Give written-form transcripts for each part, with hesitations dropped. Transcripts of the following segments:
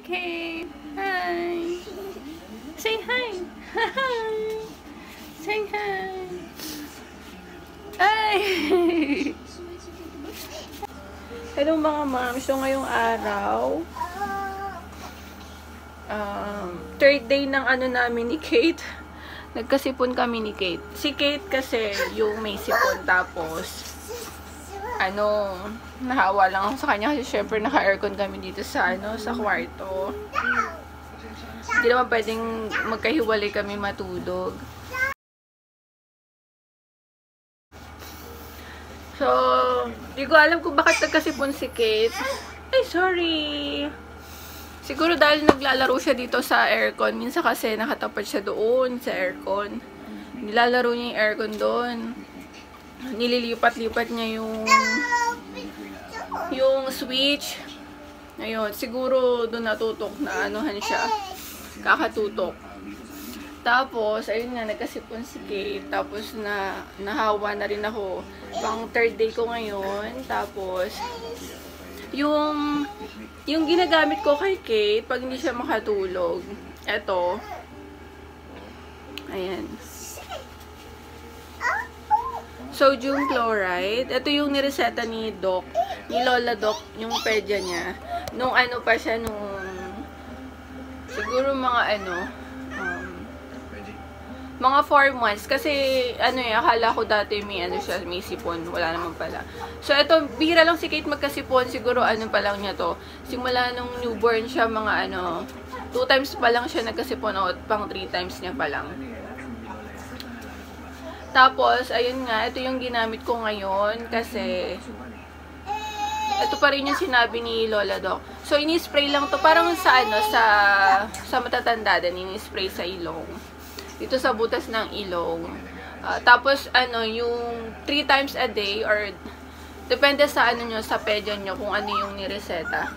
Kate. Hi. Say hi. Hi. Say hi. Hi. Hello mga ma'am. So ngayong araw, third day ng ano namin ni Kate. Nagkasipon kami ni Kate. Si Kate kasi yung may sipon, tapos nahawa lang ako sa kanya kasi syempre naka-aircon kami dito sa sa kwarto. Hindi naman pwedeng magkahiwalay kami matulog. So, di ko alam kung bakit nagkasipon si Kate. Ay, sorry. Siguro dahil naglalaro siya dito sa aircon. Minsan kasi nakatapat siya doon sa aircon. Nilalaro niya yung aircon doon. Nililipat-lipat niya yung switch. Ayun, siguro doon natutok na anuhan siya. Kakatutok. Tapos, ayun nga, nagkasipon si Kate. Tapos, nahawa na rin ako. Pang third day ko ngayon. Tapos, yung ginagamit ko kay Kate, pag hindi siya makatulog, eto. Ayan. Sodium chloride. Ito yung nireseta ni Doc. Ni Lola Doc, yung pedya niya. Nung ano pa siya, siguro mga mga 4 months. Kasi, akala ko dati may sipon. Wala naman pala. So, ito, bihira lang si Kate magkasipon. Siguro, pa lang niya to. Simula nung newborn siya, mga 2 times pa lang siya nagkasipon. O, pang 3 times niya pa lang. Tapos, ayun nga, ito yung ginamit ko ngayon. Kasi, ito pa rin yung sinabi ni Lola Doc. So, ini-spray lang to. Parang sa matatanda din, ini-spray sa ilong. Dito sa butas ng ilong. Tapos, yung 3 times a day, or depende sa sa pedya nyo, kung ano yung nireseta.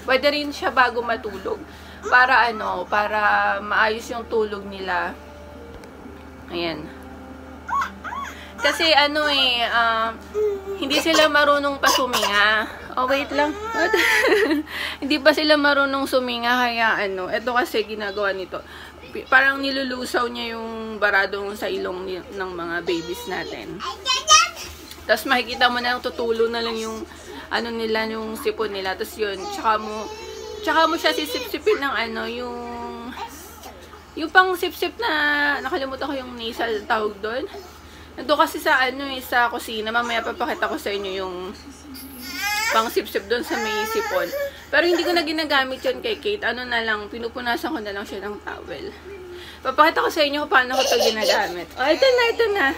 Pwede rin siya bago matulog. Para para maayos yung tulog nila. Ayan. Kasi hindi sila marunong pa suminga. Oh, wait lang. What? Hindi pa sila marunong suminga, kaya ito kasi ginagawa nito. Parang nilulusaw niya yung baradong sa ilong ng mga babies natin. Tapos makikita mo na tutulo na lang yung nila, yung sipon nila. Tapos yun, tsaka mo siya sisip-sipin ng yung pang sip-sip na, nakalimutan ko yung nasal tawag doon. Ito kasi sa sa kusina, mamaya papakita ko sa inyo yung pang sip-sip doon sa may sipon. Pero hindi ko na ginagamit yun kay Kate. Na lang, pinupunasan ko na lang siya ng towel. Papakita ko sa inyo kung paano ko ito ginagamit. Oh, ito na.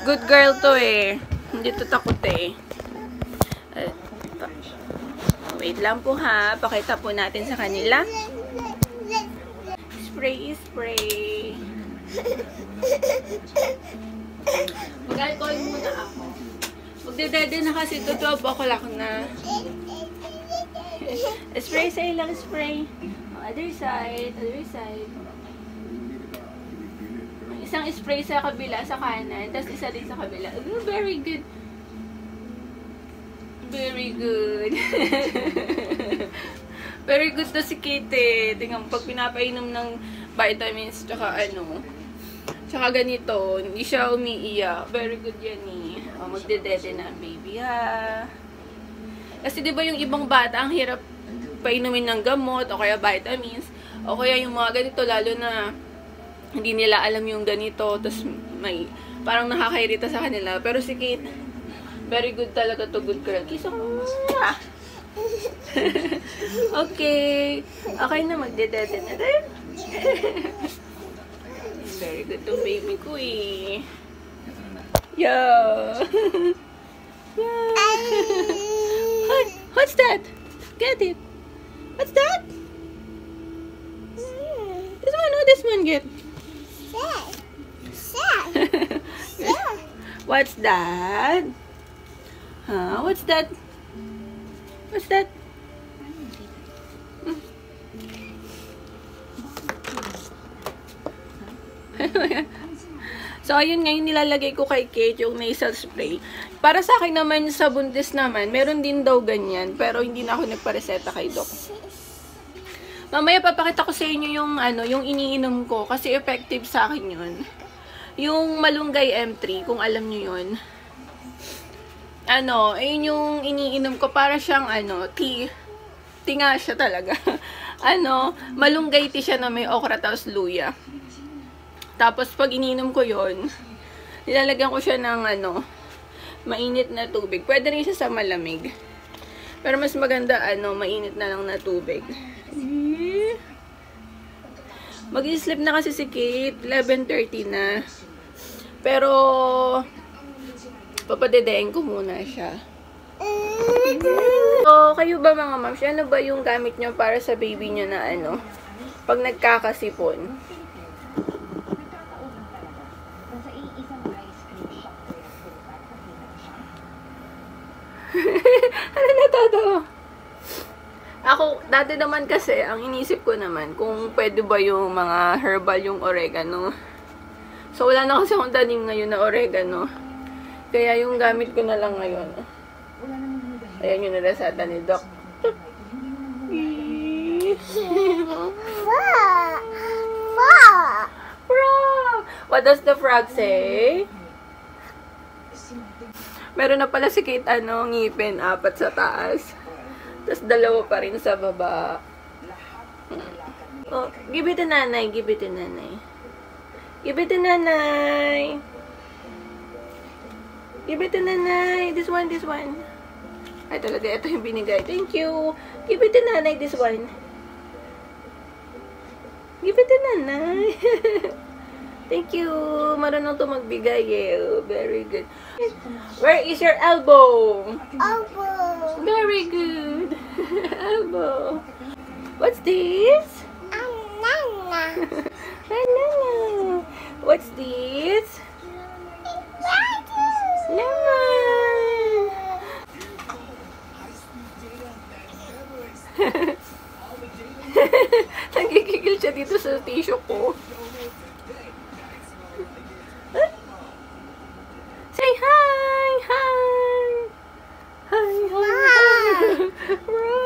Good girl to eh. Hindi to takot eh. Wait lang po ha. Pakita po natin sa kanila. Spray. Mag-alcohol muna ako. Magdedede na kasi ito. 12 o'clock na. Spray sa ilang spray. Other side. Isang spray sa kabila, sa kanan. Tapos isa din sa kabila. Very good. Very good. Very good to si Kate. Tingnan, pag pinapainom ng vitamins, tsaka tsaka ganito, hindi siya umiiyak. Very good yan eh. Magdedede na baby ha. Kasi diba yung ibang bata, ang hirap painumin ng gamot, o kaya vitamins, o kaya yung mga ganito, lalo na hindi nila alam yung ganito, tapos may, parang nakakairita sa kanila. Pero si Kate, very good talaga to, good girl. Kiss ako. Okay. Okay na, magdedede na din. Very good to baby ko eh. Yeah. Yeah. What's that? Get it. What's that? This one, what this one get? What's that? Huh? What's that? What's that? So, ayun ngayon nilalagay ko kay Kate yung nasal spray. Para sa akin naman, sa buntis naman, meron din daw ganyan. Pero hindi na ako nagpareseta kay Doc. Mamaya papakita ko sa inyo yung yung iniinom ko kasi effective sa akin yun. Yung Malunggay M3, kung alam niyo yun. Ayun yung iniinom ko para siyang tea. Tea nga siya talaga. Malunggay tea siya na may okra tapos luya. Tapos pag iniinom ko yun, nilalagyan ko siya ng mainit na tubig. Pwede rin siya sa malamig. Pero mas maganda mainit na lang na tubig. Mag-sleep na kasi si Kate, 11:30 na. Pero papadedein ko muna siya. So, kayo ba mga moms, ano ba yung gamit nyo para sa baby nyo na pag nagkakasipon? Ano natatawa? Ako, dati naman kasi, ang inisip ko naman, kung pwede ba yung mga herbal yung oregano. So, wala na kasi akong tanim ngayon na oregano. Kaya yung gamit ko na lang ngayon. Ayan yung nalasada ni Doc. Frog! What does the frog say? Meron na pala si Kate, ngipin, 4 sa taas. Tapos 2 pa rin sa baba. Oh, give it to nanay, give it to nanay. Give it to nanay. Give it to nanay. This one, this one. Ay, talaga, ito yung binigay. Thank you. Give it to nanay, this one. Give it to nanay. Thank you. Marunong to magbigay eh. Very good. Where is your elbow? Elbow. Very good. Elbow. What's this? Banana. Banana. What's this? Lemon. Nagigigil siya dito sa tissue ko. Say hi! Hi! Hi! Hi! Wow.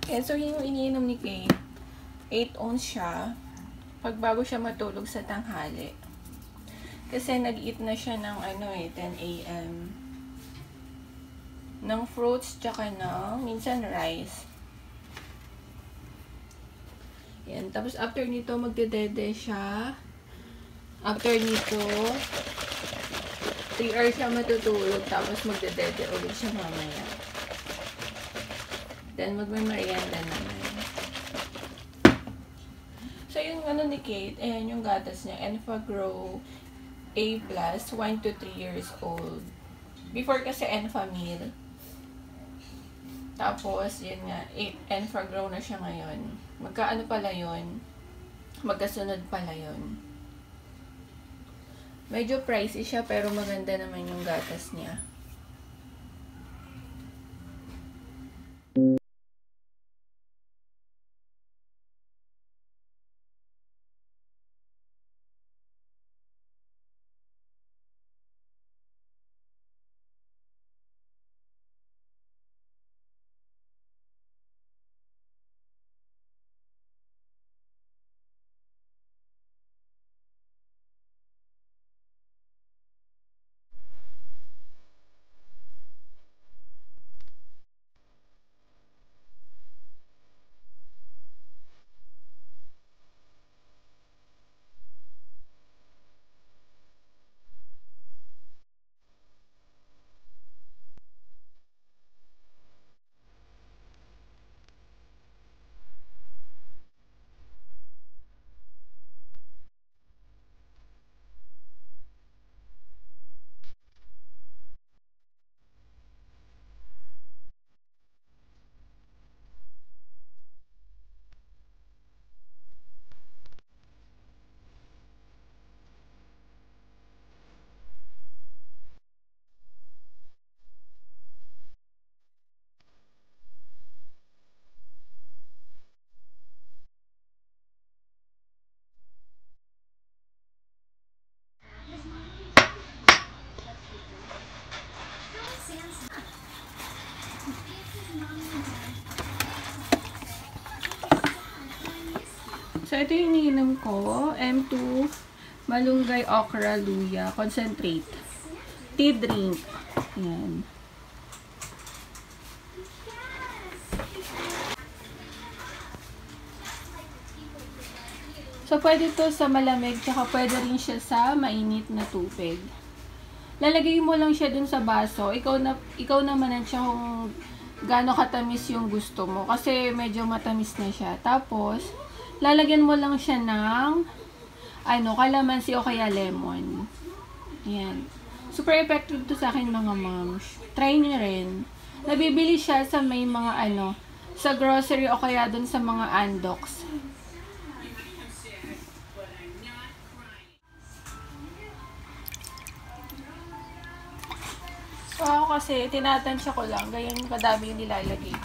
And so, yung iniinom ni Kate, 8 ounce siya, pag bago siya matulog sa tanghali. Kasi nag-eat na siya ng 10 a.m. ng fruits, tsaka minsan rice. Yan. Tapos after nito, magdedede siya. After nito, 3 hours siya matutulog, tapos magdedede ulit siya mamaya. Then, magme-merienda naman. So, yung ni Kate, ayan yung gatas niya. Enfagrow A+, 1 to 3 years old. Before kasi Enfamil. Tapos, yun nga, Enfagrow na siya ngayon. Magkaano pala yun? Magkasunod pala yun. Medyo pricey siya, pero maganda naman yung gatas niya. So, ito yung iniinom ko. M2 Malunggay Okra Luya Concentrate. Tea drink. Yan. So, pwede to sa malamig, tsaka pwede rin siya sa mainit na tubig. Lalagay mo lang siya dun sa baso. Ikaw naman siya kung gaano katamis yung gusto mo. Kasi medyo matamis na siya. Tapos, lalagyan mo lang siya ng kalamansi o kaya lemon. Ayan. Super effective to sa akin mga moms. Try nyo rin. Nabibili siya sa may mga sa grocery o kaya dun sa mga Andox. So ako kasi tinatansya ko lang. Ganyan kadami yung nilalagay.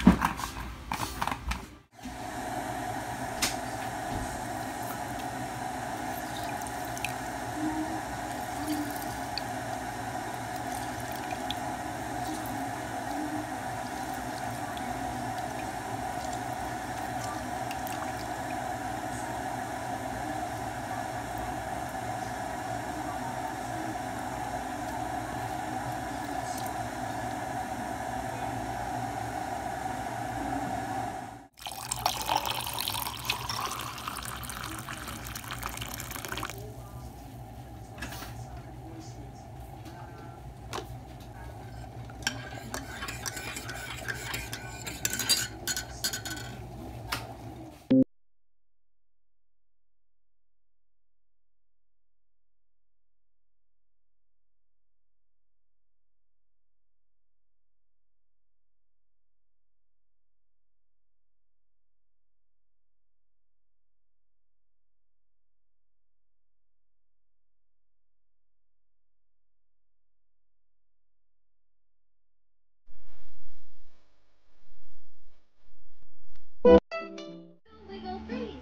Wiggle freeze,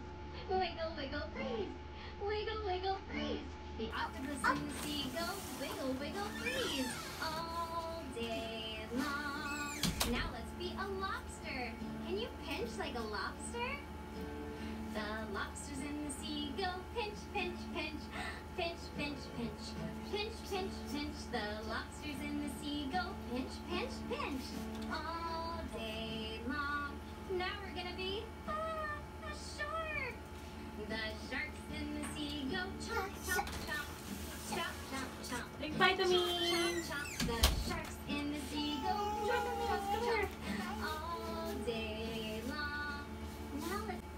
wiggle wiggle freeze, wiggle wiggle freeze. The octopus and the seagull wiggle wiggle freeze all day long. Now let's be a lobster. Can you pinch like a lobster? The lobsters and the seagull pinch pinch pinch, pinch pinch pinch, pinch pinch pinch. The lobsters and the seagull pinch pinch pinch all day long. Now we're gonna be a shark. The sharks in the sea go chomp chomp chomp, chomp chomp chomp. Like vitamins. Chomp chomp. The sharks in the sea go chomp chomp chomp all day long. Now let's.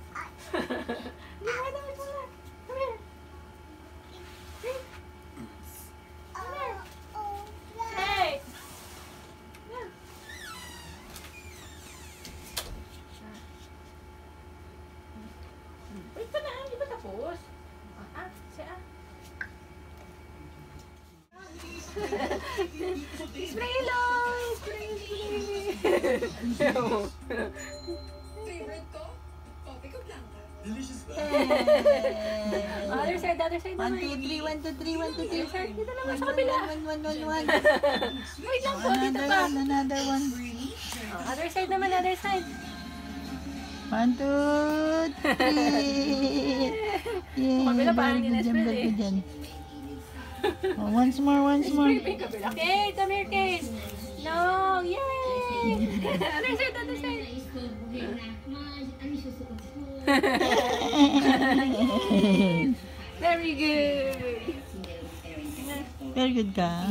Hey! Wait pa na, hindi ba tapos? Spray lang! Spray! Favorite ko? Coffee ko blanca. Delicious ba? Other side naman. 1, 2, 3, 1, 2, 3, 1, 2, 3. Dito naman sa kabila. 1, 1, 1, 1. Wait lang po, dito pa. Another one. Other side naman, other side. 1, 2, 3. Yay, Kabila pa, hindi very good na-spread job eh. dyan. Oh, once more, once more. Kate, come here, Kate. No, yay! Other side, other side. Very good. Very good ka.